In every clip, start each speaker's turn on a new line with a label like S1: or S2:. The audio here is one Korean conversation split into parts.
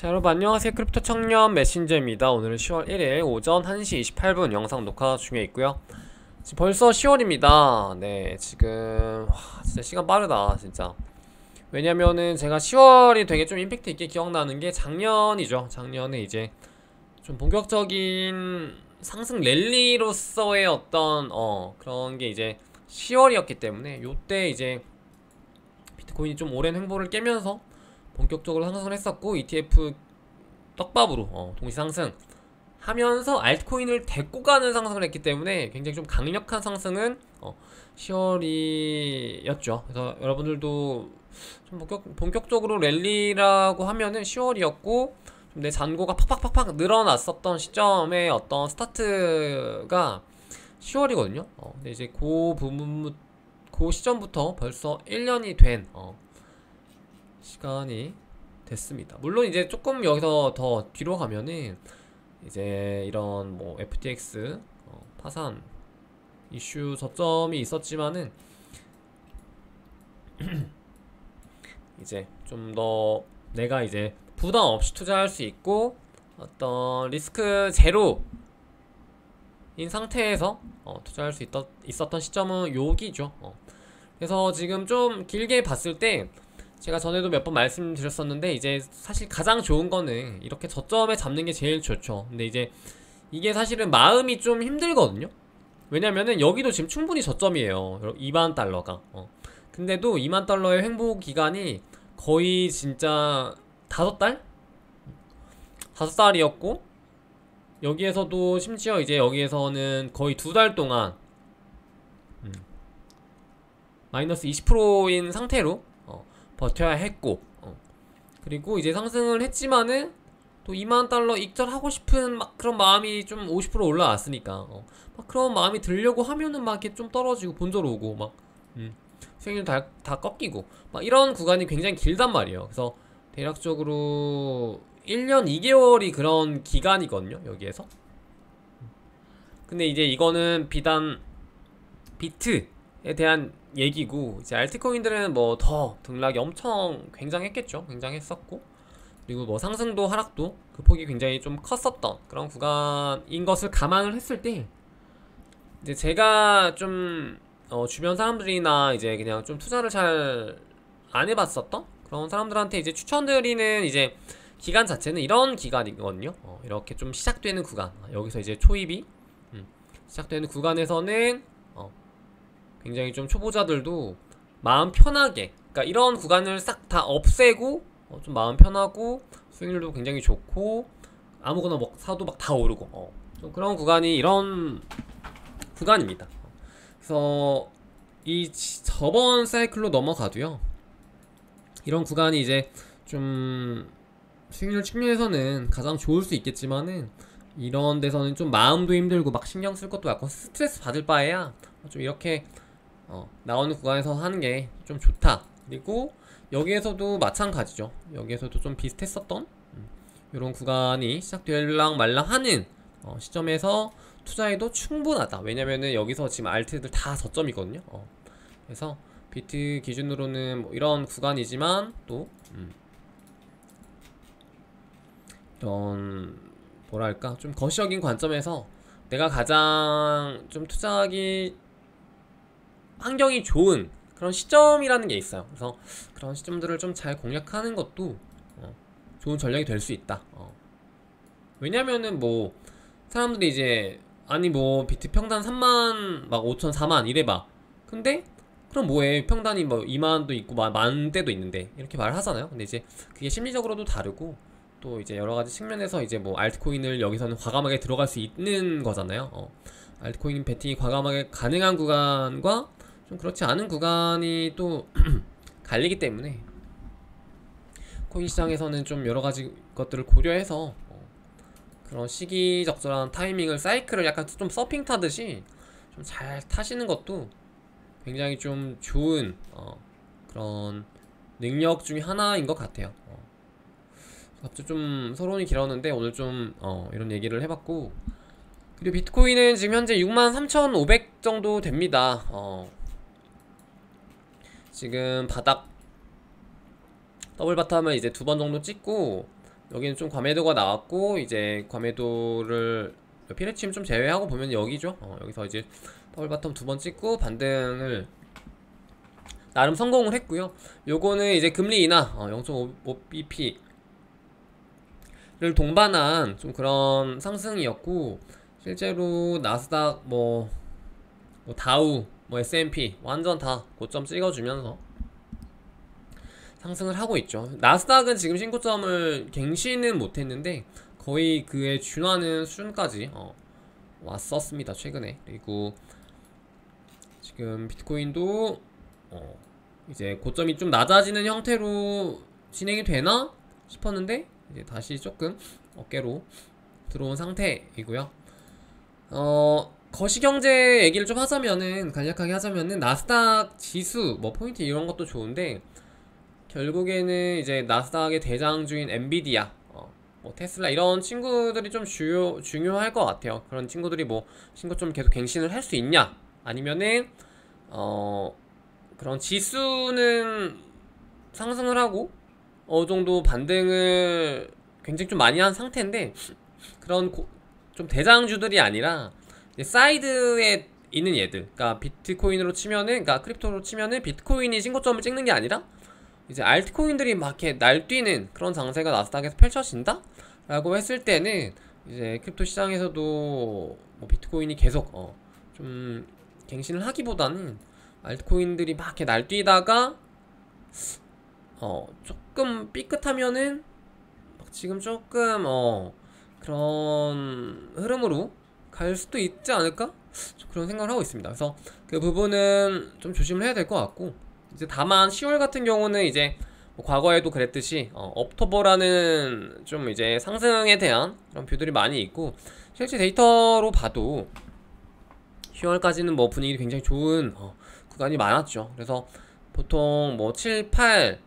S1: 자, 여러분 안녕하세요. 크립토 청년 메신저입니다. 오늘은 10월 1일 오전 1시 28분 영상 녹화 중에 있고요. 지금 벌써 10월입니다. 네, 지금 진짜 시간 빠르다 진짜. 왜냐면은 제가 10월이 되게 좀 임팩트 있게 기억나는 게 작년이죠. 작년에 이제 좀 본격적인 상승 랠리로서의 어떤 그런 게 이제 10월이었기 때문에 요때 이제 비트코인이 좀 오랜 횡보를 깨면서 본격적으로 상승을 했었고, ETF 떡밥으로 동시 상승 하면서 알트코인을 데리고 가는 상승을 했기 때문에 굉장히 좀 강력한 상승은 10월이었죠. 그래서 여러분들도 좀 본격적으로 랠리라고 하면은 10월이었고, 내 잔고가 팍팍팍팍 늘어났었던 시점의 어떤 스타트가 10월이거든요. 근데 이제 그 시점부터 벌써 1년이 된 시간이 됐습니다. 물론 이제 조금 여기서 더 뒤로 가면은 이제 이런 뭐 FTX 파산 이슈 저점이 있었지만은 이제 좀 더 내가 이제 부담 없이 투자할 수 있고 어떤 리스크 제로인 상태에서 투자할 수 있었던 시점은 여기죠. 그래서 지금 좀 길게 봤을 때 제가 전에도 몇 번 말씀드렸었는데, 이제 사실 가장 좋은 거는 이렇게 저점에 잡는 게 제일 좋죠. 근데 이제 이게 사실은 마음이 좀 힘들거든요. 왜냐면은 여기도 지금 충분히 저점이에요. 2만 달러가. 근데도 2만 달러의 횡보 기간이 거의 진짜 5달? 5달이었고, 여기에서도 심지어 이제 여기에서는 거의 2달 동안 마이너스 20%인 상태로 버텨야 했고, 그리고 이제 상승을 했지만은 또 2만 달러 익절하고 싶은 막 그런 마음이 좀 50% 올라왔으니까 막 그런 마음이 들려고 하면은 막 이렇게 좀 떨어지고 본전 오고 막 수익률 다 꺾이고 막 이런 구간이 굉장히 길단 말이에요. 그래서 대략적으로 1년 2개월이 그런 기간이거든요, 여기에서. 근데 이제 이거는 비단 비트에 대한 얘기고, 이제 알트코인들은 뭐 더 등락이 엄청 굉장했겠죠. 굉장했었고, 그리고 뭐 상승도 하락도 그 폭이 굉장히 좀 컸었던 그런 구간인 것을 감안을 했을 때, 이제 제가 좀 주변 사람들이나 이제 그냥 좀 투자를 잘 안 해봤었던 그런 사람들한테 이제 추천드리는 이제 기간 자체는 이런 기간이거든요. 이렇게 좀 시작되는 구간, 여기서 이제 초입이 시작되는 구간에서는 굉장히 좀 초보자들도 마음 편하게, 그러니까 이런 구간을 싹 다 없애고 좀 마음 편하고 수익률도 굉장히 좋고 아무거나 막 사도 막 다 오르고 좀 그런 구간이 이런 구간입니다. 그래서 이 저번 사이클로 넘어가도요, 이런 구간이 이제 좀 수익률 측면에서는 가장 좋을 수 있겠지만은, 이런 데서는 좀 마음도 힘들고 막 신경 쓸 것도 같고 스트레스 받을 바에야 좀 이렇게 나오는 구간에서 하는 게 좀 좋다. 그리고 여기에서도 마찬가지죠. 여기에서도 좀 비슷했었던 이런 구간이 시작될랑 말랑 하는 시점에서 투자해도 충분하다. 왜냐면은 여기서 지금 알트들 다 저점이거든요. 그래서 비트 기준으로는 뭐 이런 구간이지만 또 이런 뭐랄까 좀 거시적인 관점에서 내가 가장 좀 투자하기 환경이 좋은 그런 시점이라는 게 있어요. 그래서 그런 시점들을 좀 잘 공략하는 것도 좋은 전략이 될 수 있다. 왜냐면은 뭐 사람들이 이제 아니 뭐 비트 평단 3만 막 5천 4만 이래봐. 근데 그럼 뭐해, 평단이 뭐 2만도 있고 만 대도 있는데 이렇게 말을 하잖아요. 근데 이제 그게 심리적으로도 다르고 또 이제 여러가지 측면에서 이제 뭐 알트코인을 여기서는 과감하게 들어갈 수 있는 거잖아요. 알트코인 베팅이 과감하게 가능한 구간과 좀 그렇지 않은 구간이 또 갈리기 때문에 코인 시장에서는 좀 여러가지 것들을 고려해서 그런 시기적절한 타이밍을, 사이클을 약간 좀 서핑 타듯이 좀 잘 타시는 것도 굉장히 좀 좋은 그런 능력 중에 하나인 것 같아요. 갑자기 좀 서론이 길었는데 오늘 좀 이런 얘기를 해봤고, 그리고 비트코인은 지금 현재 63,500 정도 됩니다. 지금 바닥 더블 바텀을 이제 2번 정도 찍고 여기는 좀 과매도가 나왔고, 이제 과매도를 피레침 좀 제외하고 보면 여기죠. 여기서 이제 더블 바텀 두 번 찍고 반등을 나름 성공을 했고요. 요거는 이제 금리 인하 0.5bp를 동반한 좀 그런 상승이었고, 실제로 나스닥 뭐 다우 뭐 S&P 완전 다 고점 찍어주면서 상승을 하고 있죠. 나스닥은 지금 신고점을 갱신은 못했는데 거의 그에 준하는 수준까지 왔었습니다, 최근에. 그리고 지금 비트코인도 이제 고점이 좀 낮아지는 형태로 진행이 되나 싶었는데 이제 다시 조금 어깨로 들어온 상태이고요. 거시경제 얘기를 좀 하자면은, 간략하게 하자면은, 나스닥 지수 뭐 포인트 이런 것도 좋은데 결국에는 이제 나스닥의 대장주인 엔비디아, 뭐 테슬라 이런 친구들이 좀 중요할 것 같아요. 그런 친구들이 뭐 신고점 계속 갱신을 할 수 있냐, 아니면은 그런 지수는 상승을 하고 어느 정도 반등을 굉장히 좀 많이 한 상태인데, 그런 좀 대장주들이 아니라 이제 사이드에 있는 얘들, 그러니까 비트코인으로 치면은, 그러니까 크립토로 치면은 비트코인이 신고점을 찍는 게 아니라 이제 알트코인들이 막 이렇게 날뛰는 그런 장세가 나스닥에서 펼쳐진다? 라고 했을 때는 이제 크립토 시장에서도 뭐 비트코인이 계속 좀 갱신을 하기보다는 알트코인들이 막 이렇게 날뛰다가 조금 삐끗하면은 지금 조금 그런 흐름으로 갈 수도 있지 않을까? 그런 생각을 하고 있습니다. 그래서 그 부분은 좀 조심을 해야 될 것 같고, 이제 다만 10월 같은 경우는 이제 뭐 과거에도 그랬듯이 업토버라는 좀 이제 상승에 대한 그런 뷰들이 많이 있고, 실제 데이터로 봐도 10월까지는 뭐 분위기 굉장히 좋은 구간이 많았죠. 그래서 보통 뭐 7, 8,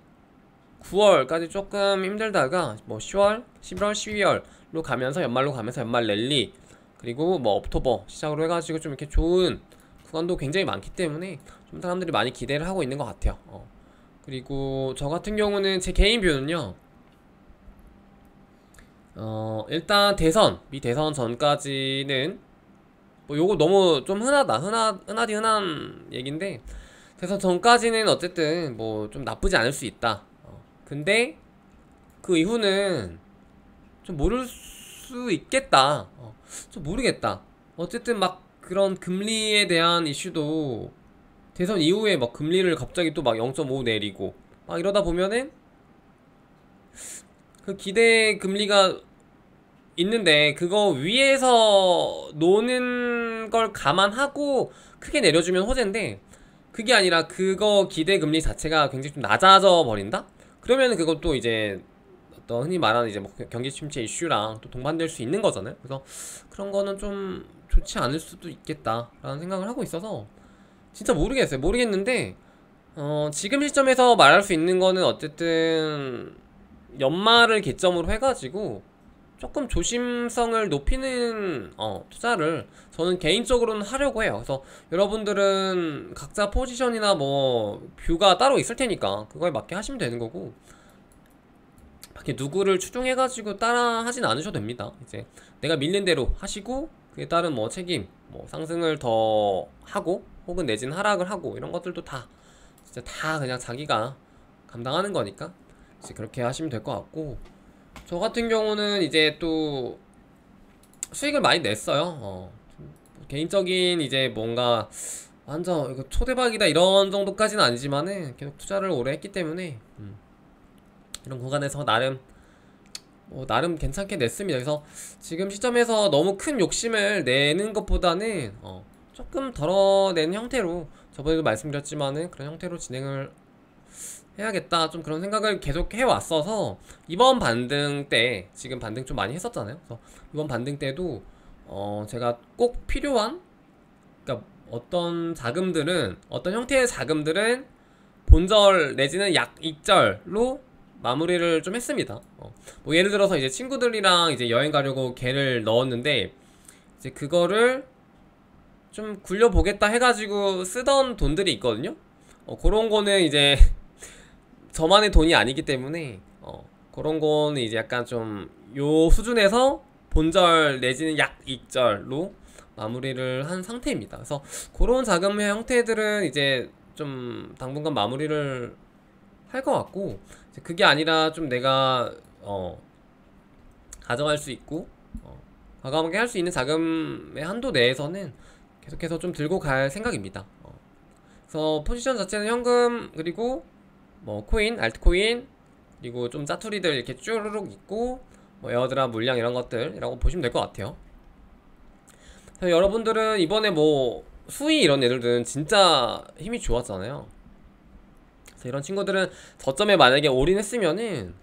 S1: 9월까지 조금 힘들다가 뭐 10월, 11월, 12월로 가면서 연말로 가면서 연말 랠리, 그리고 뭐 옥토버 시작으로 해가지고 좀 이렇게 좋은 구간도 굉장히 많기 때문에 좀 사람들이 많이 기대를 하고 있는 것 같아요. 그리고 저 같은 경우는 제 개인 뷰는요, 일단 미 대선 전까지는 뭐 요거 너무 좀 흔하디 흔한 얘긴데, 대선 전까지는 어쨌든 뭐 좀 나쁘지 않을 수 있다. 근데 그 이후는 좀 모를 수 있겠다. 좀 모르겠다. 어쨌든 막 그런 금리에 대한 이슈도 대선 이후에 막 금리를 갑자기 또 막 0.5 내리고 막 이러다 보면은 그 기대 금리가 있는데 그거 위에서 노는 걸 감안하고 크게 내려주면 호재인데, 그게 아니라 그거 기대 금리 자체가 굉장히 좀 낮아져 버린다? 그러면은 그것도 이제 어떤 흔히 말하는 이제 뭐 경기 침체 이슈랑 또 동반될 수 있는 거잖아요. 그래서 그런 거는 좀 좋지 않을 수도 있겠다라는 생각을 하고 있어서 진짜 모르겠는데 지금 시점에서 말할 수 있는 거는 어쨌든 연말을 기점으로 해가지고 조금 조심성을 높이는 투자를 저는 개인적으로는 하려고 해요. 그래서 여러분들은 각자 포지션이나 뭐 뷰가 따로 있을 테니까 그거에 맞게 하시면 되는 거고, 밖에 누구를 추종해가지고 따라 하진 않으셔도 됩니다. 이제 내가 밀린 대로 하시고 그에 따른 뭐 책임, 뭐 상승을 더 하고 혹은 내지는 하락을 하고 이런 것들도 다 진짜 다 그냥 자기가 감당하는 거니까 이제 그렇게 하시면 될 것 같고, 저 같은 경우는 이제 또 수익을 많이 냈어요. 개인적인 이제 뭔가 완전 이거 초대박이다 이런 정도까지는 아니지만은 계속 투자를 오래 했기 때문에 이런 구간에서 나름 괜찮게 냈습니다. 그래서 지금 시점에서 너무 큰 욕심을 내는 것보다는 조금 덜어낸 형태로, 저번에도 말씀드렸지만은 그런 형태로 진행을 해야겠다, 좀 그런 생각을 계속 해왔어서 이번 반등 때, 지금 반등 좀 많이 했었잖아요. 그래서 이번 반등 때도 제가 꼭 필요한, 그러니까 어떤 형태의 자금들은 본절 내지는 약익절로 마무리를 좀 했습니다. 뭐 예를 들어서 이제 친구들이랑 이제 여행 가려고 개를 넣었는데 이제 그거를 좀 굴려보겠다 해가지고 쓰던 돈들이 있거든요. 그런 거는 이제 저만의 돈이 아니기 때문에 그런 거는 이제 약간 좀 요 수준에서 본절 내지는 약 익절로 마무리를 한 상태입니다. 그래서 그런 자금의 형태들은 이제 좀 당분간 마무리를 할 것 같고, 그게 아니라 좀 내가 가져갈 수 있고 과감하게 할 수 있는 자금의 한도 내에서는 계속해서 좀 들고 갈 생각입니다. 그래서 포지션 자체는 현금, 그리고 뭐 코인, 알트코인, 그리고 좀 짜투리들 이렇게 쭈르륵 있고, 뭐 에어드랍 물량 이런 것들이라고 보시면 될 것 같아요. 그래서 여러분들은 이번에 뭐 수위 이런 애들은 진짜 힘이 좋았잖아요. 그래서 이런 친구들은 저점에 만약에 올인했으면은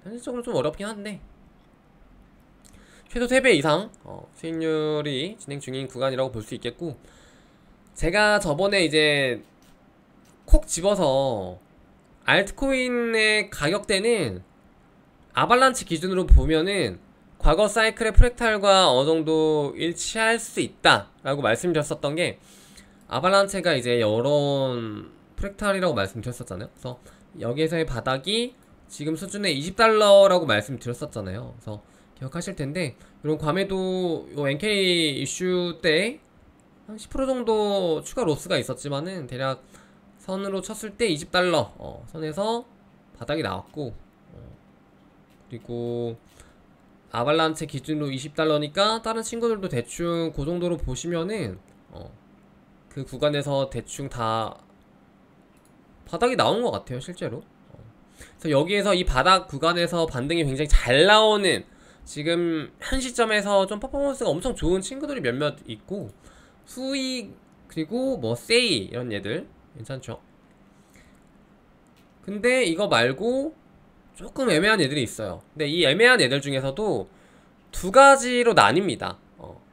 S1: 현실적으로 좀 어렵긴 한데, 최소 3배 이상 수익률이 진행 중인 구간이라고 볼 수 있겠고, 제가 저번에 이제 콕 집어서 알트코인의 가격대는 아발란치 기준으로 보면은 과거 사이클의 프랙탈과 어느정도 일치할 수 있다 라고 말씀드렸었던 게, 아발란체가 이제 여론 프랙탈이라고 말씀드렸었잖아요. 그래서 여기에서의 바닥이 지금 수준의 $20라고 말씀드렸었잖아요. 그래서 기억하실 텐데, 이런 괌에도 요 NK 이슈 때 한 10% 정도 추가 로스가 있었지만은 대략 선으로 쳤을 때 $20 선에서 바닥이 나왔고, 그리고 아발란체 기준으로 $20니까 다른 친구들도 대충 그 정도로 보시면은 그 구간에서 대충 다 바닥이 나온 것 같아요, 실제로. 그래서 여기에서 이 바닥 구간에서 반등이 굉장히 잘 나오는, 지금 현 시점에서 좀 퍼포먼스가 엄청 좋은 친구들이 몇몇 있고, 수익, 그리고 뭐 세이 이런 얘들 괜찮죠. 근데 이거 말고 조금 애매한 애들이 있어요. 근데 이 애매한 애들 중에서도 두 가지로 나뉩니다.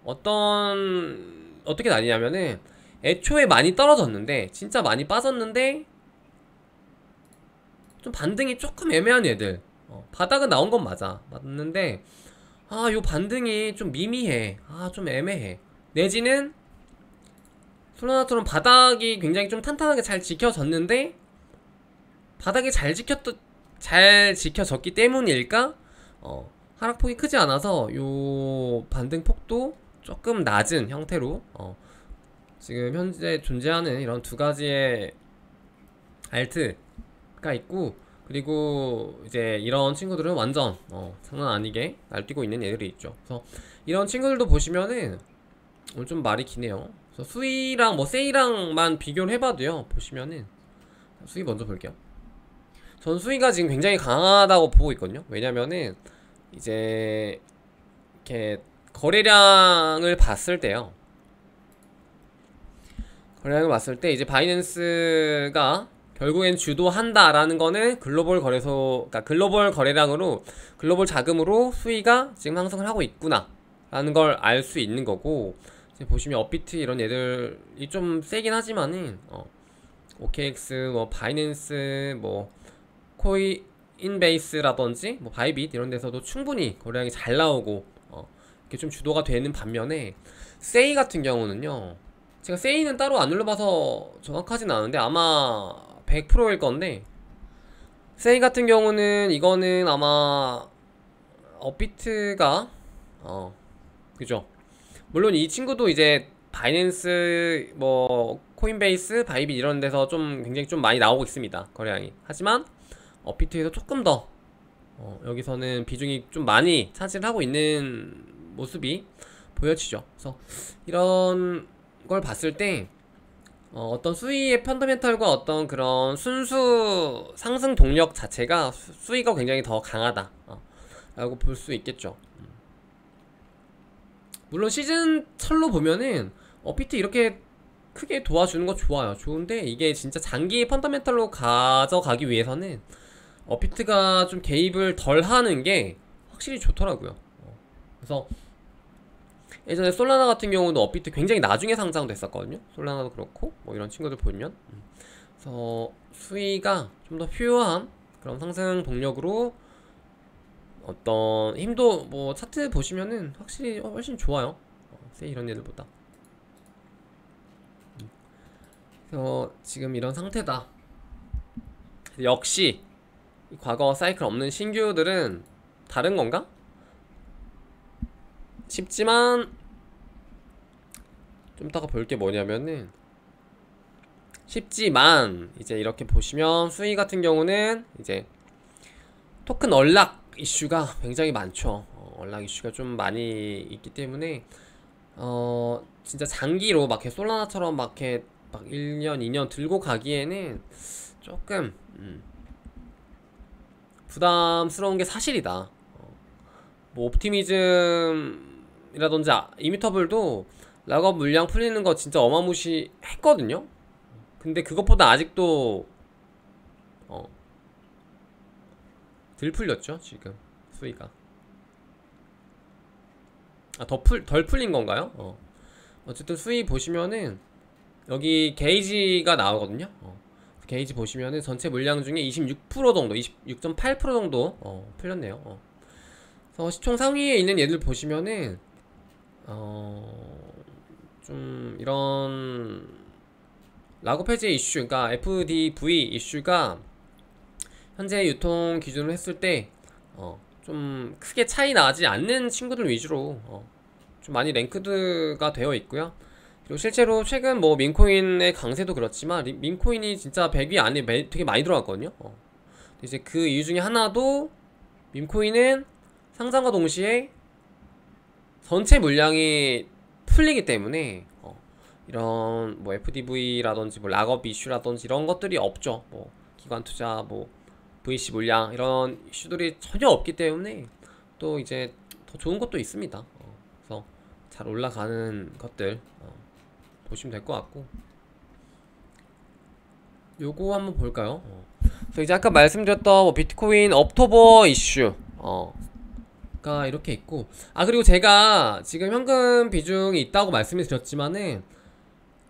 S1: 어떻게 나뉘냐면은, 애초에 많이 떨어졌는데, 진짜 많이 빠졌는데 좀 반등이 조금 애매한 애들. 바닥은 나온 건 맞는데, 요 반등이 좀 미미해, 좀 애매해, 내지는 솔라나처럼 바닥이 굉장히 좀 탄탄하게 잘 지켜졌는데, 바닥이 잘 지켜졌기 때문일까? 하락폭이 크지 않아서 요 반등폭도 조금 낮은 형태로 지금 현재 존재하는 이런 두 가지의 알트가 있고, 그리고 이제 이런 친구들은 완전 장난 아니게 날뛰고 있는 애들이 있죠. 그래서 이런 친구들도 보시면은 오늘 좀 말이 기네요. 그래서 수위랑 뭐 세이랑만 비교를 해봐도요, 보시면은 수위 먼저 볼게요. 전 수위가 지금 굉장히 강하다고 보고 있거든요. 왜냐면은 이제 이렇게 거래량을 봤을 때요, 거래량을 봤을 때 이제 바이낸스가 결국엔 주도한다라는 거는 글로벌 거래소, 그러니까 글로벌 거래량으로, 글로벌 자금으로 수위가 지금 상승을 하고 있구나 라는 걸 알 수 있는 거고, 이제 보시면 업비트 이런 애들이 좀 세긴 하지만은 OKX, 뭐 바이낸스, 뭐 코인베이스라든지 뭐 바이빗 이런 데서도 충분히 거래량이 잘 나오고 이렇게 좀 주도가 되는 반면에, 세이 같은 경우는요, 제가 세이는 따로 안 눌러봐서 정확하진 않은데 아마 100%일 건데, 세이 같은 경우는 이거는 아마 업비트가 그죠. 물론 이 친구도 이제 바이낸스, 뭐 코인베이스, 바이빗 이런 데서 좀 굉장히 좀 많이 나오고 있습니다, 거래량이. 하지만 업비트에서 조금 더 여기서는 비중이 좀 많이 차지하고 있는 모습이 보여지죠. 그래서 이런 걸 봤을 때 어떤 수위의 펀더멘탈과 어떤 그런 순수 상승 동력 자체가 수위가 굉장히 더 강하다 라고 볼 수 있겠죠. 물론 시즌 철로 보면은 업비트 이렇게 크게 도와주는 거 좋아요. 좋은데 이게 진짜 장기 펀더멘탈로 가져가기 위해서는 업비트가 좀 개입을 덜 하는 게 확실히 좋더라고요. 그래서 예전에 솔라나 같은 경우도 업비트 굉장히 나중에 상장됐었거든요. 솔라나도 그렇고 뭐 이런 친구들 보면. 그래서 수위가 좀 더 휴어한 그런 상승 동력으로 어떤 힘도, 뭐 차트 보시면은 확실히 훨씬 좋아요, 세이 이런 애들보다. 그래서 지금 이런 상태다. 역시 이 과거 사이클 없는 신규들은 다른 건가? 싶지만 좀 이따가 볼 게 뭐냐면은 쉽지만 이제 이렇게 보시면 수위 같은 경우는 이제 토큰 언락 이슈가 굉장히 많죠. 언락 이슈가 좀 많이 있기 때문에 진짜 장기로 막 솔라나처럼 막 1년, 2년 들고 가기에는 조금 부담스러운 게 사실이다. 뭐 옵티미즘이라든지 이미터블도 락업 물량 풀리는 거 진짜 어마무시했거든요. 근데 그것보다 아직도 덜 풀렸죠 지금 수위가. 덜 풀린 건가요? 어쨌든 수위 보시면은 여기 게이지가 나오거든요. 게이지 보시면은 전체 물량 중에 26% 정도, 26.8% 정도 풀렸네요. 그래서 시총 상위에 있는 얘들 보시면은 좀 이런 락업 해제 이슈, 그러니까 FDV 이슈가 현재 유통 기준으로 했을 때 좀 크게 차이 나지 않는 친구들 위주로 좀 많이 랭크드가 되어 있고요. 그리고 실제로 최근 뭐 민코인의 강세도 그렇지만 민코인이 진짜 100위 안에 되게 많이 들어갔거든요. 이제 그 이유 중에 하나도 민코인은 상장과 동시에 전체 물량이 풀리기 때문에 이런 뭐 FDV라든지 뭐 락업 이슈라든지 이런 것들이 없죠. 뭐 기관 투자, 뭐 VC 물량 이런 이슈들이 전혀 없기 때문에 또 이제 더 좋은 것도 있습니다. 그래서 잘 올라가는 것들 보시면 될 것 같고, 요거 한번 볼까요? 그래서 이제 아까 말씀드렸던 뭐 비트코인 옥토버 이슈 가 이렇게 있고, 그리고 제가 지금 현금 비중이 있다고 말씀을 드렸지만은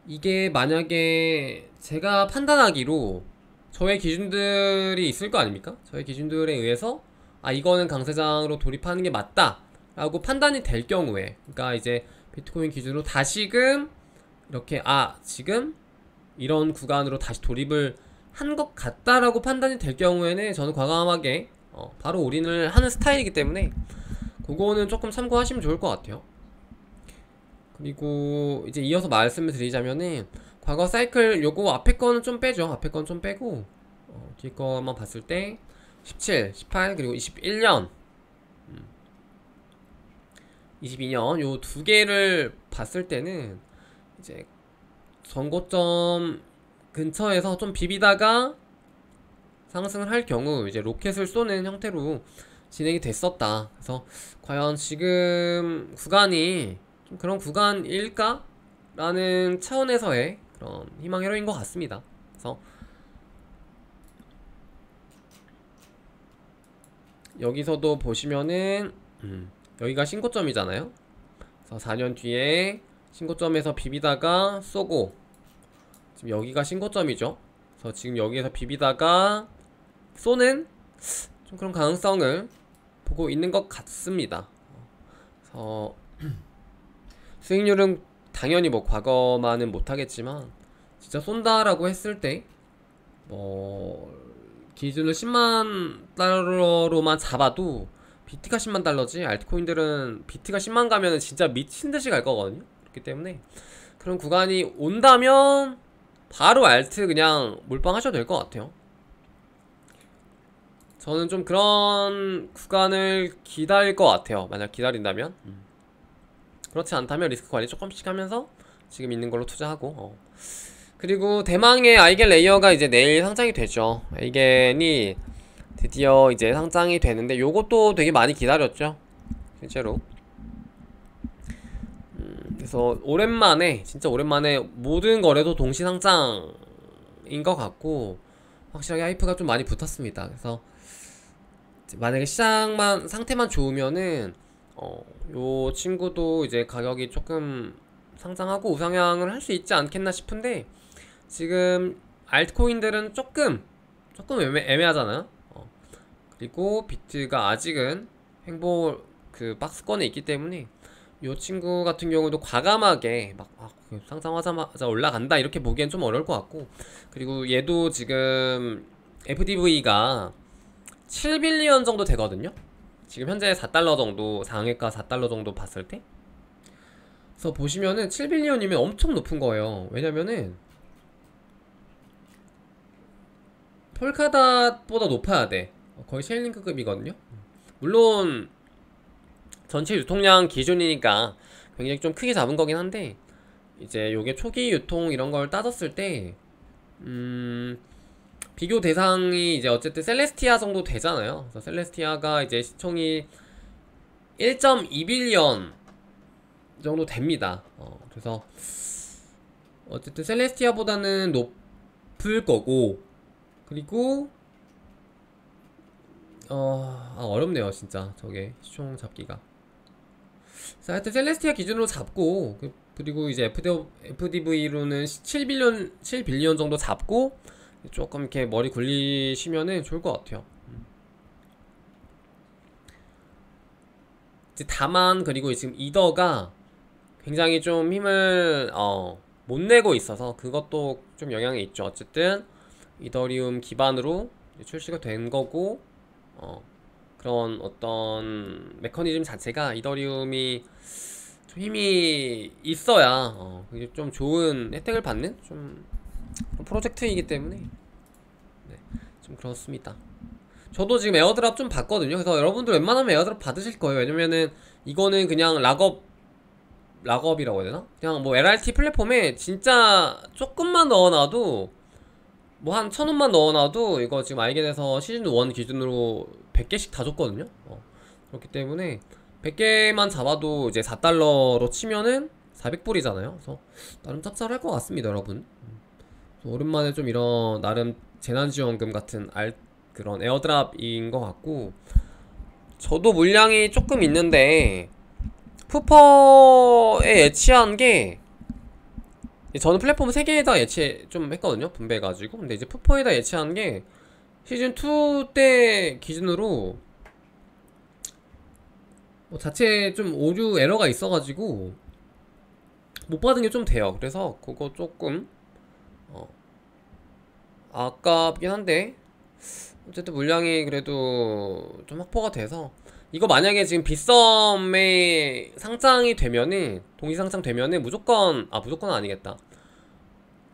S1: 이게 만약에 제가 판단하기로 저의 기준들이 있을 거 아닙니까? 저의 기준들에 의해서 이거는 강세장으로 돌입하는 게 맞다 라고 판단이 될 경우에, 그러니까 이제 비트코인 기준으로 다시금 이렇게 지금 이런 구간으로 다시 돌입을 한 것 같다라고 판단이 될 경우에는 저는 과감하게 바로 올인을 하는 스타일이기 때문에 그거는 조금 참고하시면 좋을 것 같아요. 그리고 이제 이어서 말씀을 드리자면은 과거 사이클 요거 앞에 거는 좀 빼죠. 앞에 건 좀 빼고 뒤에 거만 봤을 때 17, 18 그리고 21년 22년 요 두 개를 봤을 때는 이제 전고점 근처에서 좀 비비다가 상승을 할 경우 이제 로켓을 쏘는 형태로 진행이 됐었다. 그래서 과연 지금 구간이 좀 그런 구간일까? 라는 차원에서의 그런 희망 회로인 것 같습니다. 그래서 여기서도 보시면은 여기가 신고점이잖아요. 그래서 4년 뒤에 신고점에서 비비다가 쏘고, 지금 여기가 신고점이죠. 그래서 지금 여기에서 비비다가 쏘는 좀 그런 가능성을 보고 있는 것 같습니다. 그래서 수익률은 당연히 뭐 과거만은 못하겠지만 진짜 쏜다라고 했을 때 뭐 기준을 10만 달러로만 잡아도 비트가 10만 달러지, 알트코인들은 비트가 10만 가면은 진짜 미친듯이 갈 거거든요. 그렇기 때문에 그런 구간이 온다면 바로 알트 그냥 몰빵하셔도 될 것 같아요. 저는 좀 그런 구간을 기다릴 것 같아요. 만약 기다린다면. 그렇지 않다면 리스크 관리 조금씩 하면서 지금 있는 걸로 투자하고. 그리고 대망의 아이겐 레이어가 이제 내일 상장이 되죠. 아이겐이 드디어 이제 상장이 되는데 요것도 되게 많이 기다렸죠, 실제로. 그래서 오랜만에, 진짜 오랜만에 모든 거래도 동시 상장인 것 같고 확실하게 하이프가 좀 많이 붙었습니다. 그래서 만약에 시장만 상태만 좋으면은 요 친구도 이제 가격이 조금 상장하고 우상향을 할 수 있지 않겠나 싶은데, 지금 알트코인들은 조금 애매하잖아요. 그리고 비트가 아직은 횡보 그 박스권에 있기 때문에 요 친구 같은 경우도 과감하게 막 상장하자마자 올라간다 이렇게 보기엔 좀 어려울 것 같고, 그리고 얘도 지금 FDV가 7빌리언 정도 되거든요. 지금 현재 4달러 정도, 상한가 4달러 정도 봤을 때. 그래서 보시면은 7빌리언이면 엄청 높은 거예요. 왜냐면은 폴카닷보다 높아야 돼. 거의 체인링크급이거든요. 물론 전체 유통량 기준이니까 굉장히 좀 크게 잡은 거긴 한데, 이제 요게 초기 유통 이런 걸 따졌을 때 비교 대상이 이제 어쨌든 셀레스티아 정도 되잖아요. 그래서 셀레스티아가 이제 시총이 1.2빌리언 정도 됩니다. 그래서 어쨌든 셀레스티아보다는 높을 거고, 그리고 어렵네요 진짜 저게 시총 잡기가. 자, 하여튼 셀레스티아 기준으로 잡고, 그리고 이제 FDV로는 7빌리언 정도 잡고 조금 이렇게 머리 굴리시면은 좋을 것 같아요. 이제 다만, 그리고 지금 이더가 굉장히 좀 힘을 못 내고 있어서 그것도 좀 영향이 있죠. 어쨌든 이더리움 기반으로 출시가 된 거고, 그런 어떤 메커니즘 자체가 이더리움이 좀 힘이 있어야 좀 좋은 혜택을 받는 좀 프로젝트이기 때문에 네, 좀 그렇습니다. 저도 지금 에어드랍 좀 받거든요. 그래서 여러분들 웬만하면 에어드랍 받으실 거예요. 왜냐면은 이거는 그냥 락업이라고 해야 되나? 그냥 뭐 LRT 플랫폼에 진짜 조금만 넣어놔도, 뭐 한 1,000원만 넣어놔도 이거 지금 알게돼서 시즌1 기준으로 100개씩 다 줬거든요. 그렇기 때문에 100개만 잡아도 이제 4달러로 치면은 400불이잖아요. 그래서 나름 짭짤할 것 같습니다, 여러분. 오랜만에 좀 이런 나름 재난지원금 같은 그런 에어드랍인 것 같고, 저도 물량이 조금 있는데 푸퍼에 예치한 게, 저는 플랫폼 3개에다 예치 좀 했거든요. 분배해가지고. 근데 이제 푸퍼에다 예치한 게 시즌2 때 기준으로 자체 좀 오류 에러가 있어가지고 못 받은 게 좀 돼요. 그래서 그거 조금 아깝긴 한데, 어쨌든 물량이 그래도 좀 확보가 돼서, 이거 만약에 지금 빗썸에 상장이 되면은, 동시 상장 되면은 무조건 아니겠다.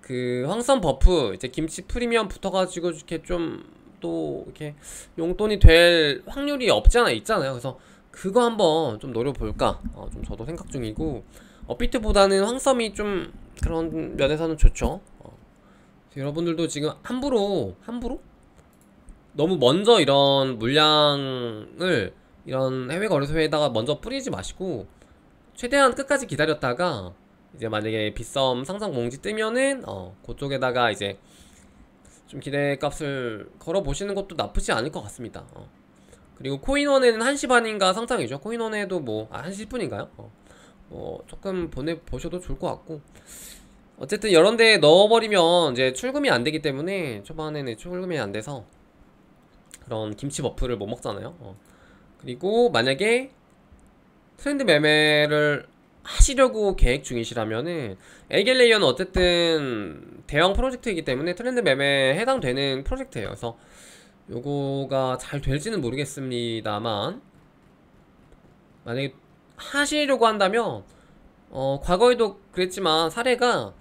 S1: 그 황선 버프 이제 김치 프리미엄 붙어가지고 이렇게 좀 또 이렇게 용돈이 될 확률이 없지 않아 있잖아요. 그래서 그거 한번 좀 노려볼까 좀 저도 생각 중이고, 업비트보다는 황섬이 좀 그런 면에서는 좋죠. 여러분들도 지금 함부로 너무 먼저 이런 물량을 이런 해외 거래소에다가 먼저 뿌리지 마시고, 최대한 끝까지 기다렸다가 이제 만약에 빗썸 상장 공지 뜨면은 그쪽에다가 이제 좀 기대값을 걸어보시는 것도 나쁘지 않을 것 같습니다. 그리고 코인원에는 1시 반인가 상장이죠. 코인원에도 뭐 1시 10분인가요? 뭐 조금 보내보셔도 좋을 것 같고, 어쨌든 이런 데에 넣어버리면 이제 출금이 안 되기 때문에, 초반에는 출금이 안 돼서 그런 김치 버프를 못 먹잖아요. 그리고 만약에 트렌드 매매를 하시려고 계획 중이시라면은, 에겔레이어는 어쨌든 대형 프로젝트이기 때문에 트렌드 매매에 해당되는 프로젝트예요. 그래서 요거가 잘 될지는 모르겠습니다만, 만약에 하시려고 한다면 과거에도 그랬지만 사례가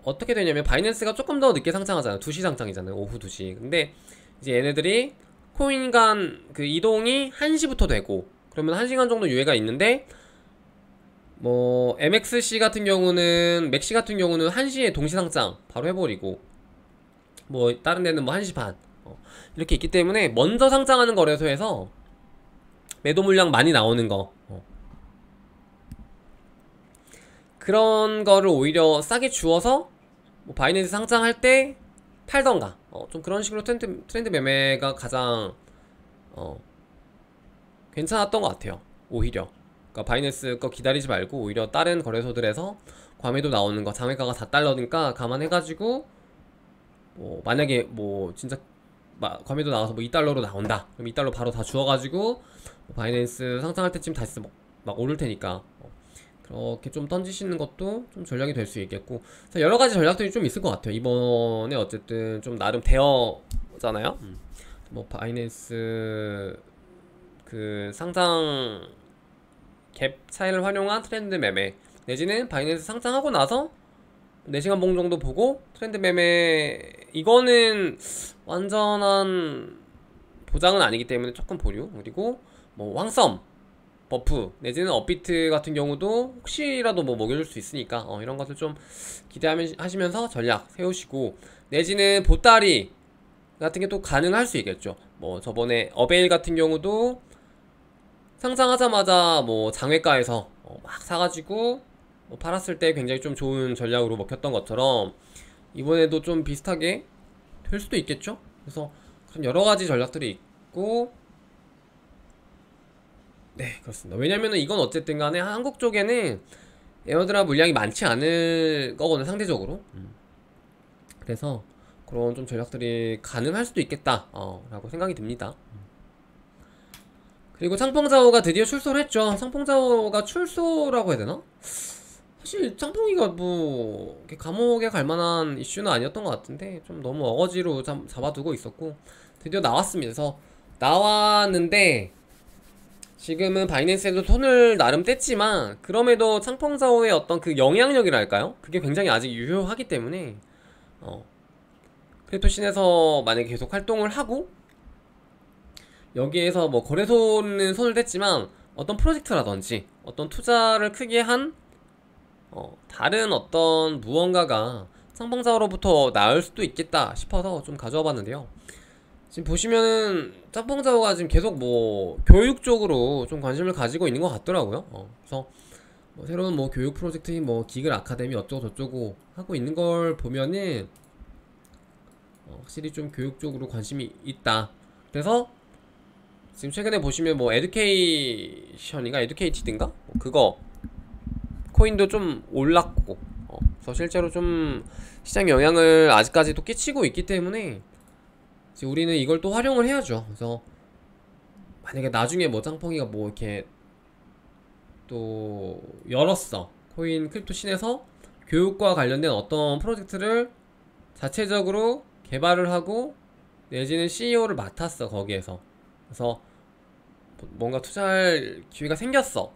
S1: 어떻게 되냐면, 바이낸스가 조금 더 늦게 상장하잖아요. 2시 상장이잖아요. 오후 2시. 근데 이제 얘네들이 코인 간 그 이동이 1시부터 되고, 그러면 1시간 정도 유예가 있는데, 뭐 MXC 같은 경우는, 맥시 같은 경우는 1시에 동시 상장 바로 해버리고, 뭐 다른 데는 뭐 1시 반 이렇게 있기 때문에, 먼저 상장하는 거래소에서 매도 물량 많이 나오는 거, 그런 거를 오히려 싸게 주어서 뭐 바이낸스 상장할 때 팔던가, 좀 그런 식으로 트렌드 매매가 가장 괜찮았던 것 같아요. 오히려 그러니까 바이낸스 거 기다리지 말고 오히려 다른 거래소들에서 과매도 나오는 거, 장외가가 4달러니까 감안해가지고, 뭐 만약에 뭐 진짜 과매도 나와서 뭐 2달러로 나온다, 그럼 2달러 바로 다 주워가지고 뭐 바이낸스 상장할 때쯤 다시 막 오를 테니까 그렇게 좀 던지시는 것도 좀 전략이 될 수 있겠고, 여러가지 전략들이 좀 있을 것 같아요. 이번에 어쨌든 좀 나름 대여잖아요. 뭐 바이낸스 그 상장 갭 차이를 활용한 트렌드 매매, 내지는 바이낸스 상장하고 나서 4시간 봉 정도 보고 트렌드 매매, 이거는 완전한 보장은 아니기 때문에 조금 보류. 그리고 뭐 황섬 버프 내지는 업비트 같은 경우도 혹시라도 뭐 먹여줄 수 있으니까 이런 것을 좀 기대하시면서 전략 세우시고, 내지는 보따리 같은 게 또 가능할 수 있겠죠. 뭐 저번에 어베일 같은 경우도 상장하자마자 뭐 장외가에서 막 사가지고 뭐 팔았을 때 굉장히 좀 좋은 전략으로 먹혔던 것처럼 이번에도 좀 비슷하게 될 수도 있겠죠. 그래서 그런 여러가지 전략들이 있고, 네 그렇습니다. 왜냐면은 이건 어쨌든 간에 한국 쪽에는 에어드랍 물량이 많지 않을 거거든요, 상대적으로. 그래서 그런 좀 전략들이 가능할 수도 있겠다 라고 생각이 듭니다. 그리고 창펑자오가 드디어 출소를 했죠. 창펑자오가 출소라고 해야 되나? 사실 짱뽕이가 뭐 이렇게 감옥에 갈 만한 이슈는 아니었던 것 같은데 좀 너무 어거지로 잡아두고 있었고 드디어 나왔습니다. 그래서 나왔는데 지금은 바이낸스에도 손을 나름 뗐지만 그럼에도 창펑자오의 어떤 그 영향력이랄까요? 그게 굉장히 아직 유효하기 때문에 크립토신에서 만약에 계속 활동을 하고 여기에서 뭐 거래소는 손을 뗐지만 어떤 프로젝트라든지 어떤 투자를 크게 한 다른 어떤 무언가가 쌍봉자오로부터 나을 수도 있겠다 싶어서 좀 가져와 봤는데요. 지금 보시면은 쌍봉자오가 지금 계속 뭐 교육 쪽으로 좀 관심을 가지고 있는 것 같더라고요. 그래서 뭐 새로운 뭐 교육 프로젝트인 뭐 기글 아카데미 어쩌고 저쩌고 하고 있는 걸 보면은 확실히 좀 교육 쪽으로 관심이 있다. 그래서 지금 최근에 보시면 뭐 에듀케이션인가 에듀케이티드인가 그거 코인도 좀 올랐고 그래서 실제로 좀 시장 영향을 아직까지도 끼치고 있기 때문에 지금 우리는 이걸 또 활용을 해야죠. 그래서 만약에 나중에 뭐 짱펑이가 뭐 이렇게 또 열었어, 코인 크립토 신에서 교육과 관련된 어떤 프로젝트를 자체적으로 개발을 하고 내지는 CEO를 맡았어 거기에서. 그래서 뭔가 투자할 기회가 생겼어.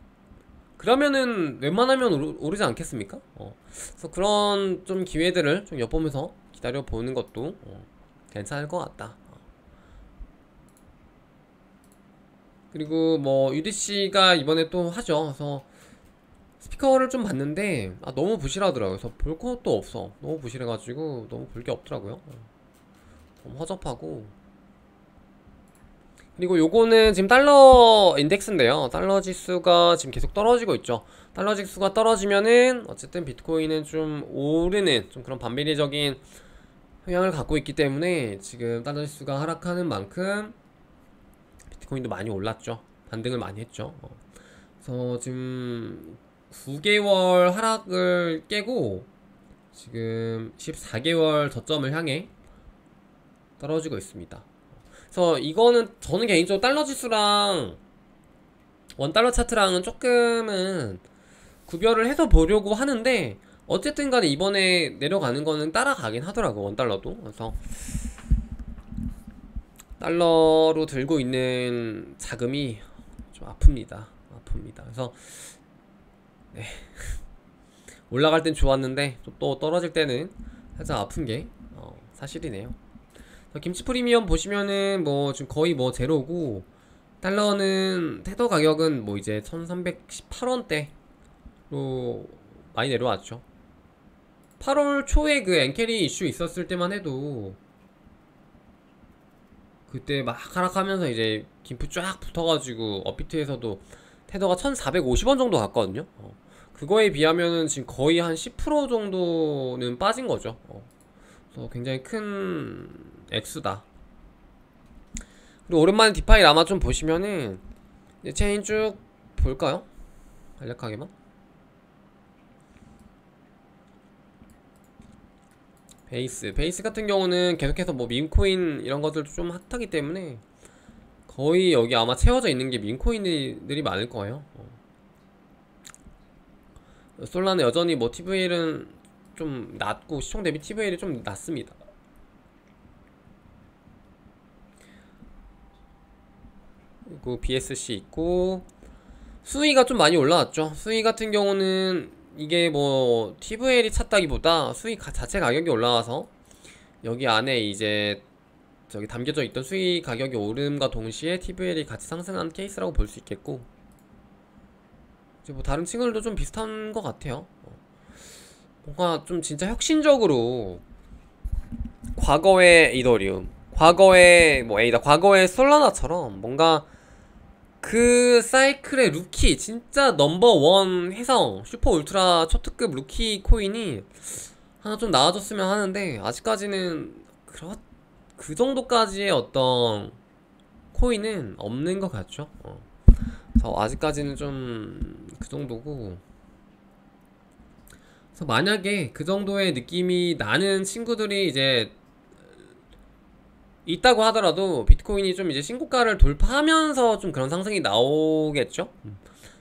S1: 그러면은 웬만하면 오르지 않겠습니까? 그래서 그런 좀 기회들을 좀 엿보면서 기다려보는 것도 괜찮을 것 같다. 그리고 뭐 UDC가 이번에 또 하죠. 그래서 스피커를 좀 봤는데 너무 부실하더라고요. 그래서 볼 것도 없어. 너무 부실해가지고 너무 볼 게 없더라고요. 너무 허접하고. 그리고 요거는 지금 달러 인덱스인데요. 달러 지수가 지금 계속 떨어지고 있죠. 달러 지수가 떨어지면은 어쨌든 비트코인은 좀 오르는 좀 그런 반비례적인 성향을 갖고 있기 때문에 지금 달러 지수가 하락하는 만큼 비트코인도 많이 올랐죠. 반등을 많이 했죠. 그래서 지금 9개월 하락을 깨고 지금 14개월 저점을 향해 떨어지고 있습니다. 그래서 이거는 저는 개인적으로 달러 지수랑 원달러 차트랑은 조금은 구별을 해서 보려고 하는데 어쨌든 간에 이번에 내려가는 거는 따라가긴 하더라고, 원달러도. 그래서 달러로 들고 있는 자금이 좀 아픕니다. 그래서 네. 올라갈 땐 좋았는데 또 떨어질 때는 살짝 아픈 게 사실이네요. 김치 프리미엄 보시면은 뭐 지금 거의 뭐 제로고, 달러는 테더 가격은 뭐 이제 1318원대로 많이 내려왔죠. 8월 초에 그 엔캐리 이슈 있었을 때만 해도 그때 막 하락하면서 이제 김프 쫙 붙어가지고 업비트에서도 테더가 1450원 정도 갔거든요. 그거에 비하면은 지금 거의 한 10% 정도는 빠진 거죠. 그래서 굉장히 큰 액수다. 그리고 오랜만에 디파이 라마 좀 보시면은 체인 쭉 볼까요? 간략하게만. 베이스 같은 경우는 계속해서 뭐 밈코인 이런 것들도 좀 핫하기 때문에 거의 여기 아마 채워져 있는 게 밈코인들이 많을 거예요. 솔라는 여전히 뭐 TVL은 좀 낮고 시총 대비 TVL이 좀 낮습니다. 그리고 BSC 있고, 수위가 좀 많이 올라왔죠. 수위 같은 경우는 이게 뭐 TVL이 찼다기보다 수위 자체 가격이 올라와서 여기 안에 이제 저기 담겨져 있던 수위 가격이 오름과 동시에 TVL이 같이 상승한 케이스라고 볼 수 있겠고, 이제 뭐 다른 친구들도 좀 비슷한 것 같아요. 뭔가 좀 진짜 혁신적으로 과거의 이더리움, 과거의 뭐 에이다, 과거의 솔라나처럼 뭔가 그 사이클의 루키, 진짜 넘버원 해성 슈퍼 울트라 초특급 루키 코인이 하나 좀 나와줬으면 하는데, 아직까지는 그 정도까지의 어떤 코인은 없는 것 같죠. 그래서 아직까지는 좀 그 정도고, 그래서 만약에 그 정도의 느낌이 나는 친구들이 이제 있다고 하더라도 비트코인이 좀 이제 신고가를 돌파하면서 좀 그런 상승이 나오겠죠.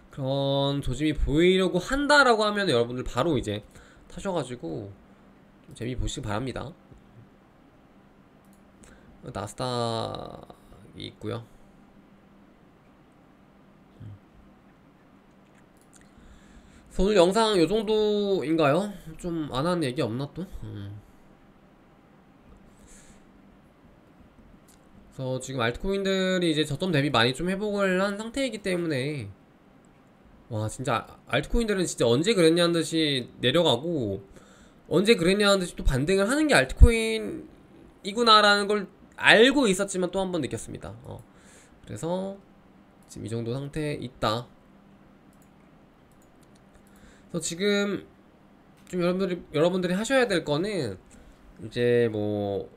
S1: 그런 조짐이 보이려고 한다라고 하면 여러분들 바로 이제 타셔가지고 좀 재미 보시기 바랍니다. 나스닥이 있고요. 그래서 오늘 영상 요정도인가요? 좀 안 하는 얘기 없나 또? 그래서 지금 알트코인들이 이제 저점 대비 많이 좀 회복을 한 상태이기 때문에, 와 진짜 알트코인들은 진짜 언제 그랬냐는 듯이 내려가고, 언제 그랬냐는 듯이 또 반등을 하는 게 알트코인이구나라는 걸 알고 있었지만 또 한 번 느꼈습니다. 그래서 지금 이 정도 상태에 있다. 그래서 지금 좀 여러분들이 하셔야 될 거는, 이제 뭐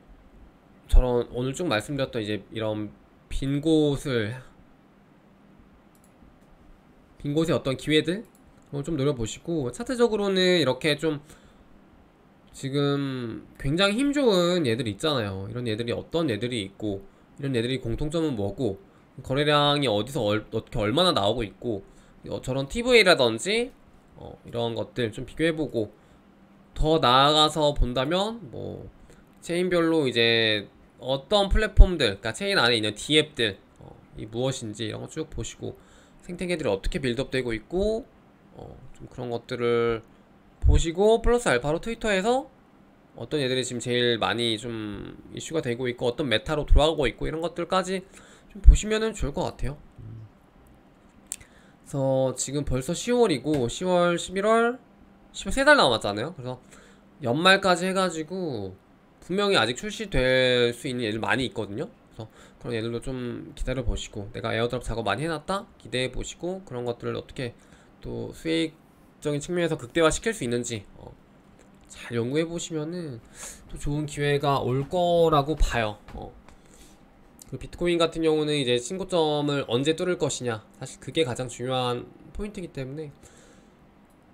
S1: 저런 오늘 쭉 말씀드렸던 이제 이런 빈 곳의 어떤 기회들 좀 노려보시고, 차트적으로는 이렇게 좀 지금 굉장히 힘 좋은 얘들이 있잖아요. 이런 얘들이 어떤 얘들이 있고, 이런 얘들이 공통점은 뭐고, 거래량이 어디서 어떻게 얼마나 나오고 있고, 저런 TV라든지 이런 것들 좀 비교해보고, 더 나아가서 본다면 뭐 체인별로 이제 어떤 플랫폼들, 그러니까 체인 안에 있는 D앱들 이 무엇인지 이런 거 쭉 보시고, 생태계들이 어떻게 빌드업되고 있고, 좀 그런 것들을 보시고, 플러스 알파로 트위터에서 어떤 애들이 지금 제일 많이 좀 이슈가 되고 있고, 어떤 메타로 돌아가고 있고, 이런 것들까지 좀 보시면은 좋을 것 같아요. 그래서 지금 벌써 10월이고 10월, 11월 3달 남았잖아요. 그래서 연말까지 해가지고 분명히 아직 출시될 수 있는 애들 많이 있거든요. 그래서 그런 애들도 좀 기다려 보시고, 내가 에어드랍 작업 많이 해놨다 기대해 보시고, 그런 것들을 어떻게 또 수익적인 측면에서 극대화 시킬 수 있는지 잘 연구해 보시면은 또 좋은 기회가 올 거라고 봐요. 그 비트코인 같은 경우는 이제 신고점을 언제 뚫을 것이냐, 사실 그게 가장 중요한 포인트이기 때문에,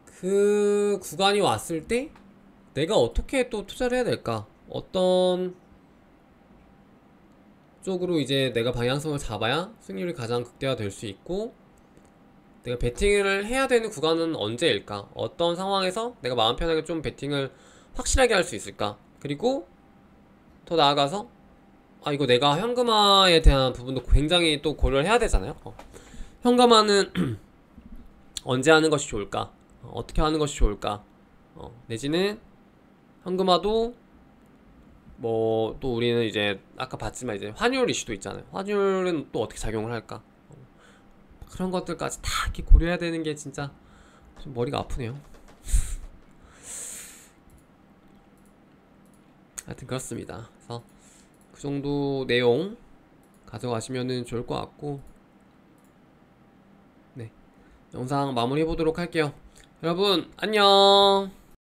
S1: 그 구간이 왔을 때 내가 어떻게 또 투자를 해야 될까, 어떤 쪽으로 이제 내가 방향성을 잡아야 수익률이 가장 극대화될 수 있고, 내가 베팅을 해야 되는 구간은 언제일까, 어떤 상황에서 내가 마음 편하게 좀 베팅을 확실하게 할 수 있을까, 그리고 더 나아가서 이거 내가 현금화에 대한 부분도 굉장히 또 고려를 해야 되잖아요. 현금화는 언제 하는 것이 좋을까, 어떻게 하는 것이 좋을까, 내지는 현금화도 뭐 또 우리는 이제 아까 봤지만 이제 환율 이슈도 있잖아요. 환율은 또 어떻게 작용을 할까, 그런 것들까지 다 이렇게 고려해야 되는 게 진짜 좀 머리가 아프네요. 하여튼 그렇습니다. 그래서 그 정도 내용 가져가시면은 좋을 것 같고, 네, 영상 마무리 해보도록 할게요. 여러분 안녕.